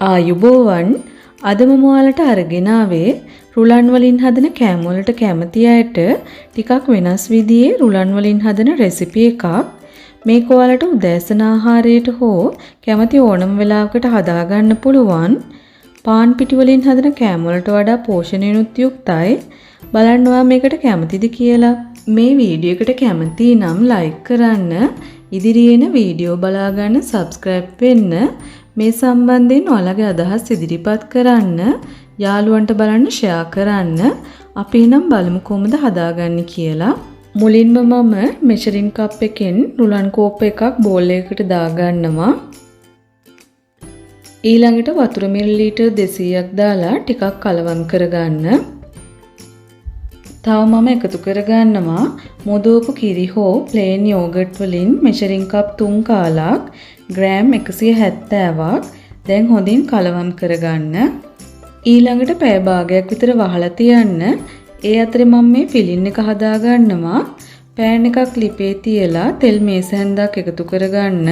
ආයුබෝවන් අද මම ඔයාලට අරගෙන ආවේ රුලන් වලින් හදන කෑම වලට කැමති අයට ටිකක් වෙනස් විදිහේ රුලන් වලින් හදන රෙසිපි එකක්. මේක ඔයාලට උදෑසන ආහාරයට හෝ කැමති ඕනම වෙලාවකට හදා ගන්න පුළුවන්. පාන් පිටි වලින් හදන කෑම වලට වඩා පෝෂණයනුත් යුක්තයි. බලන්න ඔයා මේකට කැමතිද කියලා. මේ වීඩියෝ එකට කැමති නම් ලයික් කරන්න, ඉදිරියේ එන වීඩියෝ බලා ගන්න සබ්ස්ක්‍රයිබ් වෙන්න. මේ සම්බන්ධයෙන් ඔයාලගේ අදහස් ඉදිරිපත් කරන්න, යාළුවන්ට බලන්න ෂෙයා කරන්න. අපි නම් බලමු කොහොමද හදාගන්නේ කියලා. මුලින්ම මම මෙෂරින් කප් එකෙන් රුලන් කෝප් එකක් බෝල් එකකට දාගන්නවා. ඊළඟට වතුර මිලිලීටර් 200ක් දාලා ටිකක් කලවම් කරගන්න. තව මම එකතු කරගන්නවා මොදෝපු කිරි හෝ ප්ලේන් යෝගට් වලින් මෙෂරින් කප් 3 කාලක් ග්‍රෑම් 170ක්. දැන් හොඳින් කලවම් කරගන්න. ඊළඟට පැය භාගයක් විතර වහලා තියන්න. ඒ අතරේ මම මේ ෆිලින් එක හදා ගන්නවා. පෑන් එකක් ලිපේ තියලා තෙල් මේස හැන්දක් එකතු කරගන්න.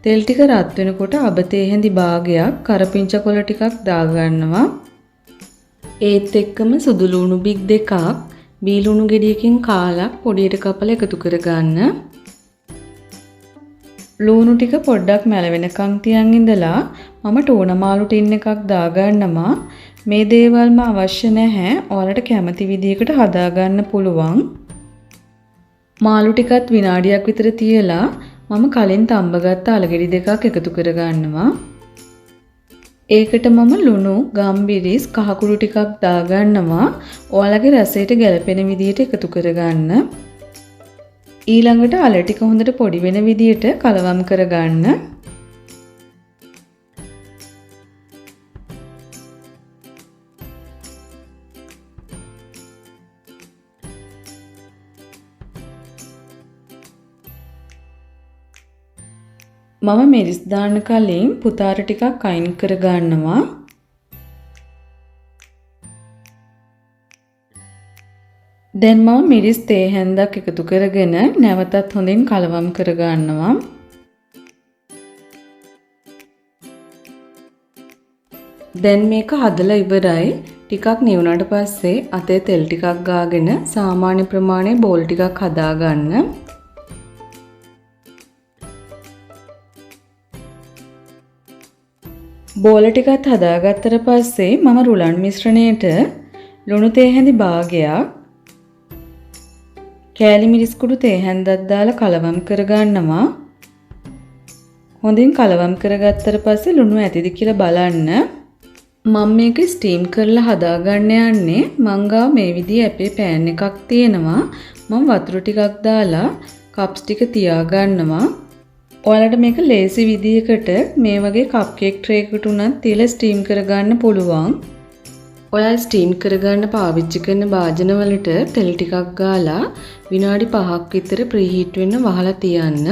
තෙල් ටික රත් වෙනකොට අබතේ හැඳි භාගයක් කරපිංචා කොළ ටිකක් දාගන්නවා. ඒත් එක්කම සුදු ලුණු බිග් දෙකක් බීලුණු ගෙඩියකින් කාලක් පොඩියට කපලා එකතු කරගන්න. ලුණු ටික පොඩ්ඩක් මැලවෙනකන් තියන් ඉඳලා මම ටූනා මාළු ටින් එකක් දාගන්නවා. මේ දේවල්ම අවශ්‍ය නැහැ. ඔයාලට කැමති විදිහකට හදාගන්න පුළුවන්. මාළු ටිකත් විනාඩියක් විතර තියලා මම කලින් තඹගත්ත අලගෙඩි දෙකක් එකතු කරගන්නවා. ඒකට මම ලුණු, ගම්බිරිස්, කහකුරු ටිකක් දාගන්නවා. ඔයාලගේ රසයට ගැලපෙන විදිහට එකතු කරගන්න. ඊළඟට අල ටික හොඳට පොඩි වෙන විදිහට කලවම් කරගන්න. මම මිරිස් දාන්න කලින් පුතාර ටිකක් අයින් කරගන්නවා. දැන් මම මිරිස් තේ හැන්දක් එකතු කරගෙන නැවතත් හොඳින් කලවම් කරගන්නවා. දැන් මේක හදලා ඉවරයි. ටිකක් නිවුණාට පස්සේ අතේ තෙල් ටිකක් ගාගෙන සාමාන්‍ය ප්‍රමාණයේ බෝල් ටිකක් හදාගන්න. බෝල ටිකත් හදාගත්තට පස්සේ මම රුලන් මිශ්‍රණයට ලුණු තේ හැඳි භාගයක්, කෑලි මිරිස් කුඩු තේ හැන්දක් දාලා කලවම් කරගන්නවා. හොඳින් කලවම් කරගත්තට පස්සේ ලුණු ඇතිද කියලා බලන්න. මම මේක ස්ටීම් කරලා හදාගන්න යන්නේ. මං ගාව මේ විදිහේ අපේ පෑන් එකක් තියෙනවා. මම වතුර ටිකක් දාලා කප්ස් ටික තියාගන්නවා. ඔයාලට මේක ලේසි විදිහකට මේ වගේ කප් කේක් ට්‍රේ එකකට උනත් තියලා ස්ටීම් කරගන්න පුළුවන්. ඔයාලා ස්ටීම් කරගන්න පාවිච්චි කරන භාජන වලට තෙල් ටිකක් ගාලා විනාඩි 5ක් විතර ප්‍රීහීට් වෙන්න වහලා තියන්න.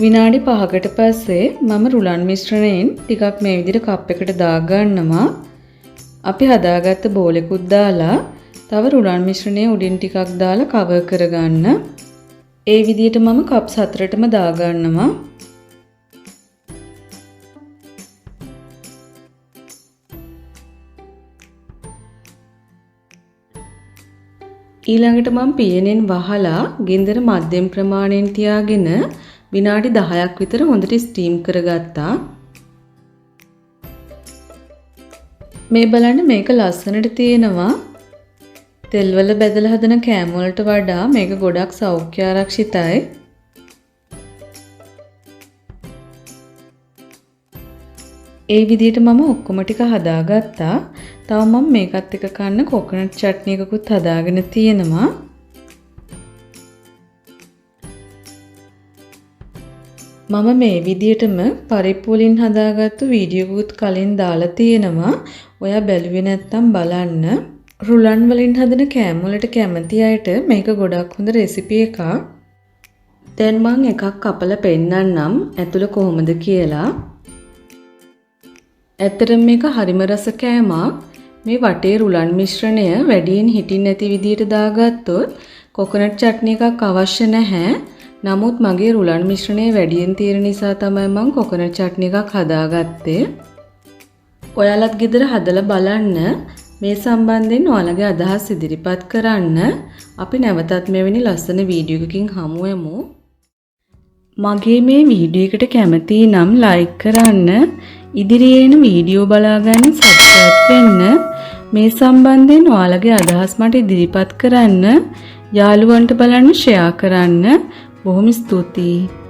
විනාඩි 5කට පස්සේ මම රුලන් මිශ්‍රණයෙන් ටිකක් මේ විදිහට කප් එකට දාගන්නවා. අපි හදාගත්ත බෝලෙකුත් දාලා තව රුලන් මිශ්‍රණය උඩින් ටිකක් දාලා කවර් කරගන්න. ඒ විදිහට මම කප්ස් 4ටම දාගන්නවා. ඊළඟට මම පියනෙන් වහලා ගින්දර මධ්‍යම ප්‍රමාණයෙන් තියාගෙන විනාඩි 10ක් විතර හොඳට ස්ටීම් කරගත්තා. මේ බලන්න මේක ලස්සනට තියෙනවා. තෙල්වල බැදලා හදන කෑම වලට වඩා මේක ගොඩක් සෞඛ්‍ය ආරක්ෂිතයි. ඒ විදිහට මම ඔක්කොම ටික හදාගත්තා. තව මම මේකත් එක්ක කන්න කොකනට් චට්නි එකකුත් හදාගෙන තියෙනවා. මම මේ විදියටම පරිප්පු වලින් හදාගත්තු වීඩියෝකුත් කලින් දාලා තියෙනවා. ඔයා බැලුවේ නැත්නම් බලන්න. රුලන් වලින් හදන කෑම වලට කැමති අයට මේක ගොඩක් හොඳ රෙසිපි එකක්. දැන් මම එකක් කපලා පෙන්නන්නම් ඇතුළ කොහොමද කියලා. ඇත්තටම මේක හරිම රස කෑමක්. මේ වටේ රුලන් මිශ්‍රණය වැඩියෙන් හිටින් නැති විදියට දාගත්තොත් කොකොනට් චට්නි එකක් අවශ්‍ය නැහැ. නමුත් මගේ රුලන් මිශ්‍රණය වැඩියෙන් තියෙන නිසා තමයි මම කොකොනට් චට්නි එකක් හදාගත්තේ. ඔයාලත් ගෙදර හදලා බලන්න. මේ සම්බන්ධයෙන් ඔයාලගේ අදහස් ඉදිරිපත් කරන්න. අපි නැවතත් මෙවැනි ලස්සන වීඩියෝ එකකින් හමු වෙමු. මගේ මේ වීඩියෝ එකට කැමති නම් ලයික් කරන්න. ඉදිරියේ එන වීඩියෝ බලාගන්න සබ්ස්ක්‍රයිබ් වෙන්න. මේ සම්බන්ධයෙන් ඔයාලගේ අදහස් මට ඉදිරිපත් කරන්න. යාළුවන්ට බලන්න ෂෙයා කරන්න. බොහොම ස්තුතියි.